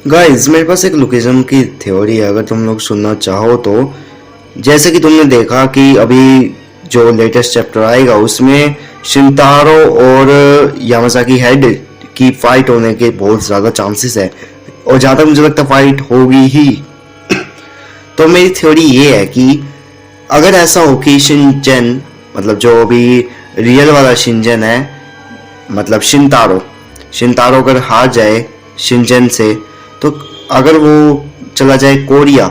Guys मेरे पास एक location की थ्योरी है, अगर तुम लोग सुनना चाहो तो। जैसे कि तुमने देखा कि अभी जो लेटेस्ट चैप्टर आएगा उसमें शिंतारो और यामाजाकी हेड की फाइट होने के बहुत ज़्यादा चांसेस है, और जहाँ तक मुझे लगता है फाइट होगी ही। तो मेरी थ्योरी ये है कि अगर ऐसा हो कि शिनचेन, मतलब जो अभी रियल वाला शिनचेन है, मतलब शिंतारो शिंतारो अगर हार जाए शिनचेन से, तो अगर वो चला जाए कोरिया,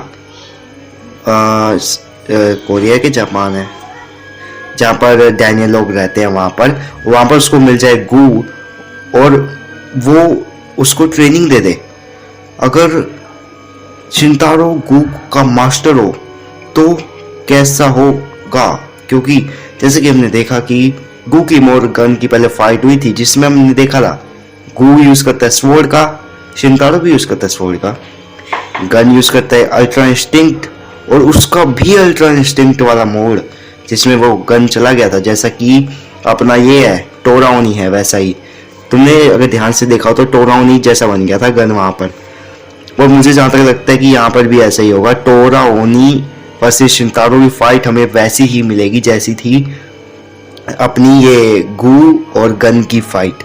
कोरिया के जापान है जहाँ पर डैनियल लोग रहते हैं, वहाँ पर उसको मिल जाए गू और वो उसको ट्रेनिंग दे दे। अगर शिंतारो गू का मास्टर हो तो कैसा होगा, क्योंकि जैसे कि हमने देखा कि गू की मोर गन की पहले फाइट हुई थी जिसमें हमने देखा था गू यूज करता है स्वॉर्ड का, शिंतारो भी यूज करता है स्वॉर्ड का, गन यूज करता है अल्ट्रा इंस्टिंक्ट, और उसका भी अल्ट्रा इंस्टिंक्ट वाला मोड जिसमें वो गन चला गया था, जैसा कि अपना ये है टोराओनी है वैसा ही। तुमने अगर ध्यान से देखा हो तो टोराओनी जैसा बन गया था गन वहां पर, और मुझे जहां तक लगता है कि यहाँ पर भी ऐसा ही होगा। टोराओनी वर्सेस शिंतारो की फाइट हमें वैसी ही मिलेगी जैसी थी अपनी ये गू और गन की फाइट।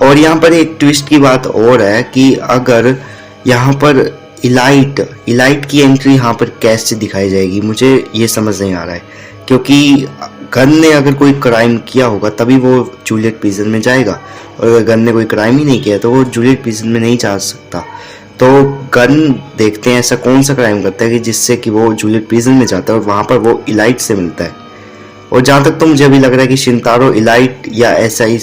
और यहाँ पर एक ट्विस्ट की बात और है कि अगर यहाँ पर इलाइट की एंट्री यहाँ पर कैसे दिखाई जाएगी, मुझे ये समझ नहीं आ रहा है, क्योंकि गन ने अगर कोई क्राइम किया होगा तभी वो जूलियट प्रिजन में जाएगा, और अगर गन ने कोई क्राइम ही नहीं किया तो वो जूलियट प्रिजन में नहीं जा सकता। तो गन देखते हैं ऐसा कौन सा क्राइम करता है कि जिससे कि वो जूलियट प्रिजन में जाता है और वहाँ पर वो इलाइट से मिलता है। और जहाँ तक तो मुझे अभी लग रहा है कि शिंतारो इलाइट या ऐसा ही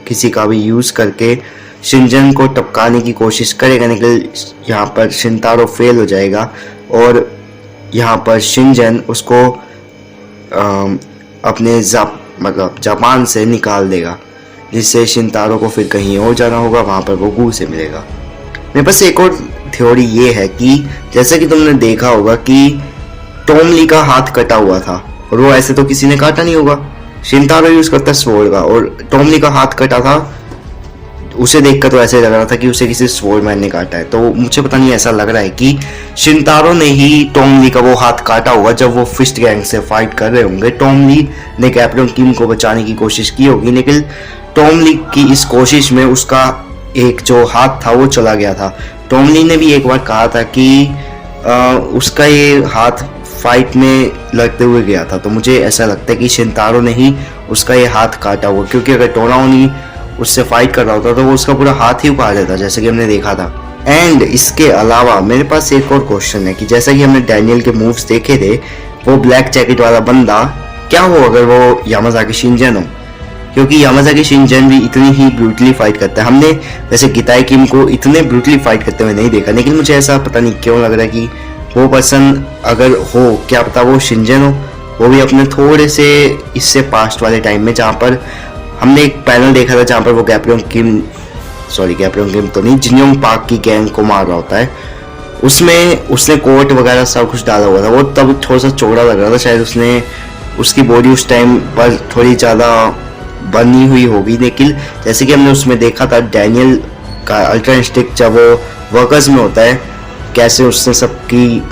किसी का भी यूज करके शिनजन को टपकाने की कोशिश करेगा, लेकिन यहाँ पर शिंतारो फेल हो जाएगा और यहाँ पर शिनजन उसको अपने मतलब जापान से निकाल देगा, जिससे शिंतारो को फिर कहीं और जाना होगा, वहाँ पर वो गू से मिलेगा। मेरे पास एक और थ्योरी ये है कि जैसा कि तुमने देखा होगा कि टॉम ली का हाथ कटा हुआ था, और वो ऐसे तो किसी ने काटा नहीं होगा, शिंतारो यूज करता है स्वॉर्ड का, और टॉम ली का हाथ कटा था, उसे देखकर तो ऐसे लग रहा था कि उसे किसी स्वॉर्ड मैन ने काटा है। तो मुझे पता नहीं, ऐसा लग रहा है कि शिंतारो ने ही टॉम ली का वो हाथ काटा होगा जब वो फिस्ट गैंग से फाइट कर रहे होंगे। टॉम ली ने कैप्टन किम को बचाने की कोशिश की होगी, लेकिन टॉम ली की इस कोशिश में उसका एक जो हाथ था वो चला गया था। टॉम ली ने भी एक बार कहा था कि उसका ये हाथ फाइट में लड़ते हुए गया था, तो मुझे ऐसा लगता है कि शिंतारो ने ही उसका ये हाथ काटा हुआ, क्योंकि अगर टोराओनी उससे फाइट कर रहा होता तो वो उसका पूरा हाथ ही उखाड़ देता, जैसे कि हमने देखा था। एंड इसके अलावा मेरे पास एक और क्वेश्चन है कि जैसा कि हमने डैनियल के मूव्स देखे थे, वो ब्लैक जैकेट वाला बंदा क्या हो अगर वो यामाजाकी शिनजन हो, क्योंकि यामाजाकी शिनजन भी इतनी ही ब्रूटली फाइट करता है। हमने वैसे गिताई किम को इतने ब्रूटली फाइट करते हुए नहीं देखा, लेकिन मुझे ऐसा पता नहीं क्यों लग रहा है कि वो पर्सन अगर हो, क्या पता वो शिनजन हो, वो भी अपने थोड़े से इससे पास्ट वाले टाइम में, जहाँ पर हमने एक पैनल देखा था जहाँ पर वो गैप्रियन किम तो नहीं, जिनयोंग पार्क की गैंग को मार रहा होता है, उसमें उसने कोट वगैरह सब कुछ डाला हुआ था। वो तब थोड़ा सा चौड़ा लग रहा था, शायद उसने उसकी बॉडी उस टाइम पर थोड़ी ज़्यादा बनी हुई होगी, लेकिन जैसे कि हमने उसमें देखा था डैनियल का अल्ट्रा इंस्टिंक्ट जब वो वर्कर्स में होता है, कैसे उसने सबकी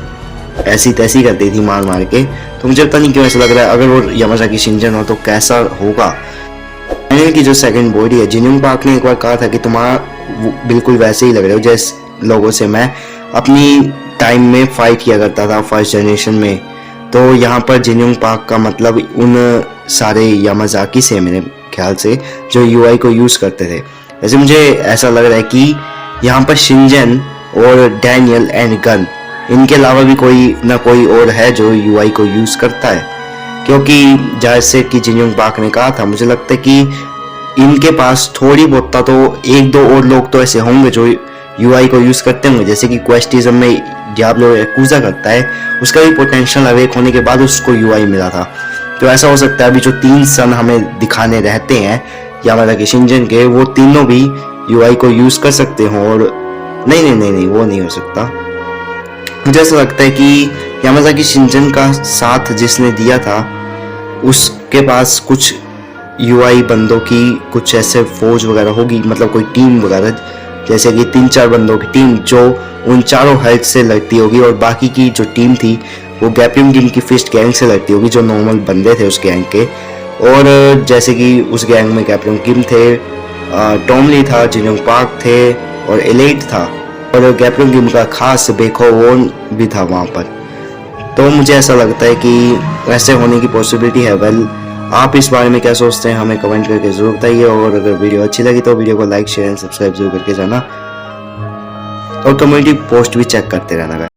ऐसी तैसी कर दी थी मार मार के। तो मुझे पता नहीं क्यों ऐसा लग रहा है अगर वो यामाजाकी शिनजन हो तो कैसा होगा। डैनियल की जो सेकंड बॉडी है, जिनयोंग पार्क ने एक बार कहा था कि तुम्हारा बिल्कुल वैसे ही लग रहे हो जैसे लोगों से मैं अपनी टाइम में फाइट किया करता था फर्स्ट जनरेशन में। तो यहाँ पर जिनयोंग पार्क का मतलब उन सारे यामाजाकी से मेरे ख्याल से जो यूआई को यूज करते थे। वैसे मुझे ऐसा लग रहा है कि यहाँ पर शिनजन और डैनियल एंड गन, इनके अलावा भी कोई ना कोई और है जो यूआई को यूज करता है, क्योंकि जैसे कि जिनयोंग पार्क ने कहा था, मुझे लगता है कि इनके पास थोड़ी बहुत तो एक दो और लोग तो ऐसे होंगे जो यूआई को यूज करते होंगे, जैसे कि क्वेस्टिज्म में डियाब्लो याकुजा करता है, उसका भी पोटेंशियल अवेक होने के बाद उसको यूआई मिला था। तो ऐसा हो सकता है अभी जो 3 सन हमें दिखाने रहते हैं यामाजाकी शिनजन के, वो तीनों भी यूआई को यूज कर सकते हो। और नहीं वो नहीं हो सकता। मुझे ऐसा लगता है कि यामाजाकी शिनजन का साथ जिसने दिया था उसके पास कुछ यूआई बंदों की कुछ ऐसे फौज वगैरह होगी, मतलब कोई टीम वगैरह, जैसे कि 3-4 बंदों की टीम जो उन चारों हेल्थ से लड़ती होगी और बाकी की जो टीम थी वो गैपियम टीम की फिस्ट गैंग से लड़ती होगी, जो नॉर्मल बंदे थे उस गैंग के। और जैसे कि उस गैंग में कैप्टन किम थे, टॉमली था, जिनोंग पार्क थे और एलेट था, और कैप्टन किम का खास बेखो वोन भी था वहाँ पर। तो मुझे ऐसा लगता है कि ऐसे होने की पॉसिबिलिटी है। वेल, आप इस बारे में क्या सोचते हैं हमें कमेंट करके जरूर बताइए, और अगर वीडियो अच्छी लगी तो वीडियो को लाइक शेयर एंड सब्सक्राइब जरूर करके जाना, और कम्युनिटी पोस्ट भी चेक करते रहना।